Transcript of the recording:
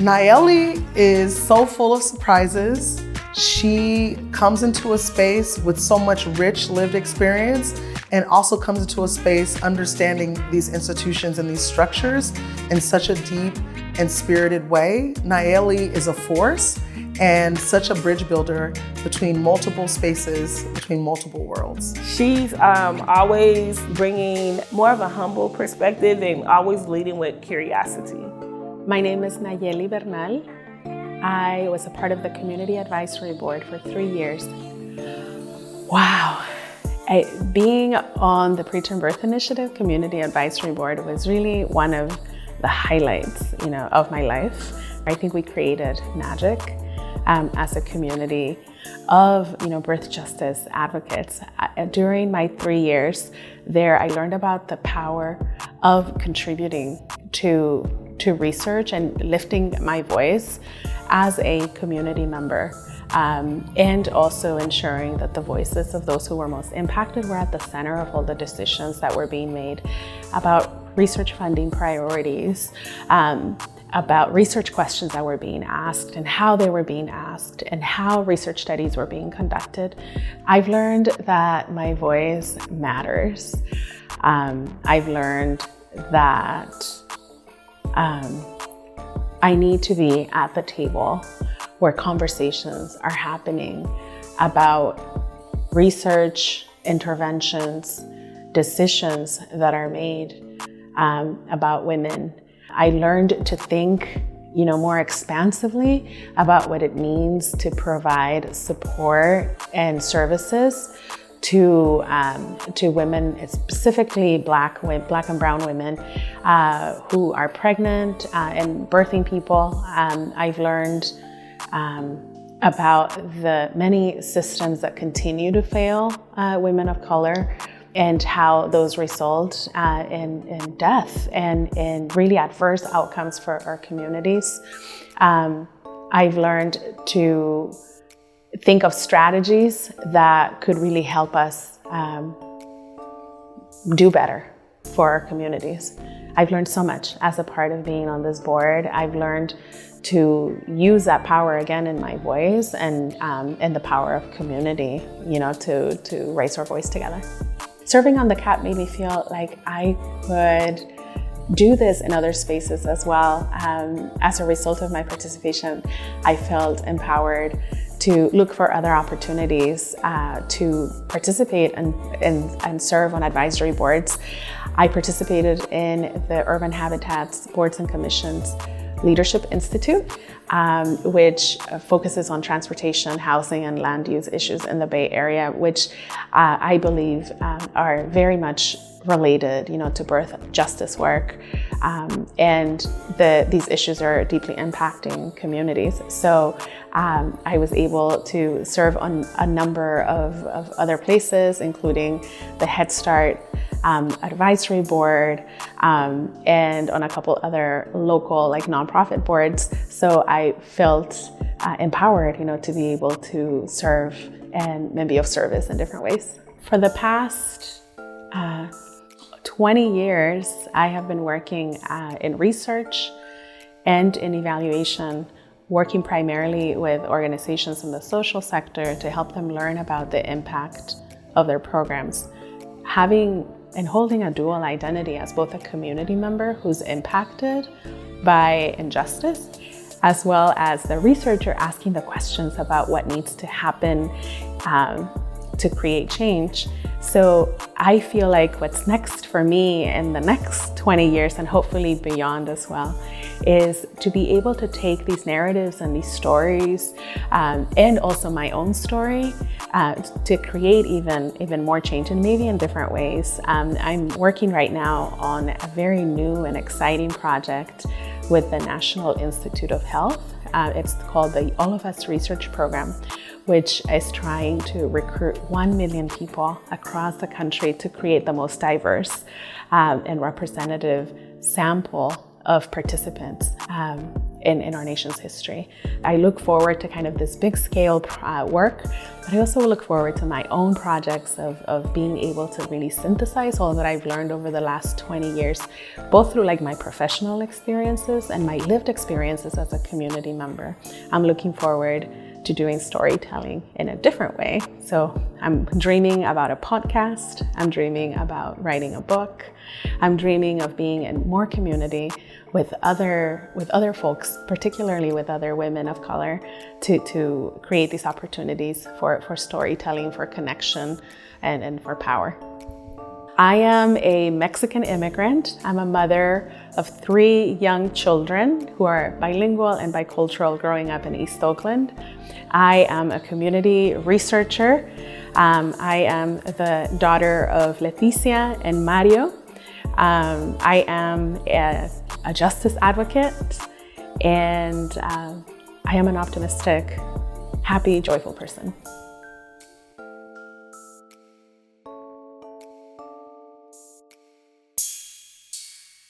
Nayeli is so full of surprises. She comes into a space with so much rich lived experience and also comes into a space understanding these institutions and these structures in such a deep and spirited way. Nayeli is a force and such a bridge builder between multiple spaces, between multiple worlds. She's always bringing more of a humble perspective and always leading with curiosity. My name is Nayeli Bernal. I was a part of the Community Advisory Board for 3 years. Wow. Being on the Preterm Birth Initiative Community Advisory Board was really one of the highlights, of my life. I think we created magic as a community of, birth justice advocates. During my 3 years there, I learned about the power of contributing to research and lifting my voice as a community member, and also ensuring that the voices of those who were most impacted were at the center of all the decisions that were being made about research funding priorities, about research questions that were being asked and how they were being asked and how research studies were being conducted. I've learned that my voice matters. I've learned that I need to be at the table where conversations are happening about research, interventions, decisions that are made about women. I learned to think, more expansively about what it means to provide support and services to women, specifically Black and brown women who are pregnant and birthing people. I've learned about the many systems that continue to fail women of color and how those result in death and in really adverse outcomes for our communities. I've learned to think of strategies that could really help us do better for our communities. I've learned so much as a part of being on this board. I've learned to use that power again in my voice and the power of community, to raise our voice together. Serving on the CAP made me feel like I could do this in other spaces as well. As a result of my participation, I felt empowered to look for other opportunities to participate and serve on advisory boards. I participated in the Urban Habitats Boards and Commissions Leadership Institute, which focuses on transportation, housing, and land use issues in the Bay Area, which I believe are very much related, to birth justice work, and these issues are deeply impacting communities. So I was able to serve on a number of other places, including the Head Start advisory board, and on a couple other local nonprofit boards. So I felt empowered, to be able to serve and be of service in different ways. For the past 20 years, I have been working in research and in evaluation, working primarily with organizations in the social sector to help them learn about the impact of their programs. Having and holding a dual identity as both a community member who's impacted by injustice, as well as the researcher asking the questions about what needs to happen to create change. So I feel like what's next for me in the next 20 years and hopefully beyond as well is to be able to take these narratives and these stories and also my own story to create even more change, and maybe in different ways. I'm working right now on a very new and exciting project with the National Institute of Health. It's called the All of Us Research Program, which is trying to recruit 1 million people across the country to create the most diverse and representative sample of participants in our nation's history. I look forward to kind of this big scale work, but I also look forward to my own projects of being able to really synthesize all that I've learned over the last 20 years, both through like my professional experiences and my lived experiences as a community member. I'm looking forward to doing storytelling in a different way. So I'm dreaming about a podcast. I'm dreaming about writing a book. I'm dreaming of being in more community with other folks, particularly with other women of color, to create these opportunities for storytelling, for connection, and for power. I am a Mexican immigrant. I'm a mother of 3 young children who are bilingual and bicultural growing up in East Oakland. I am a community researcher. I am the daughter of Leticia and Mario. I am a justice advocate, and I am an optimistic, happy, joyful person.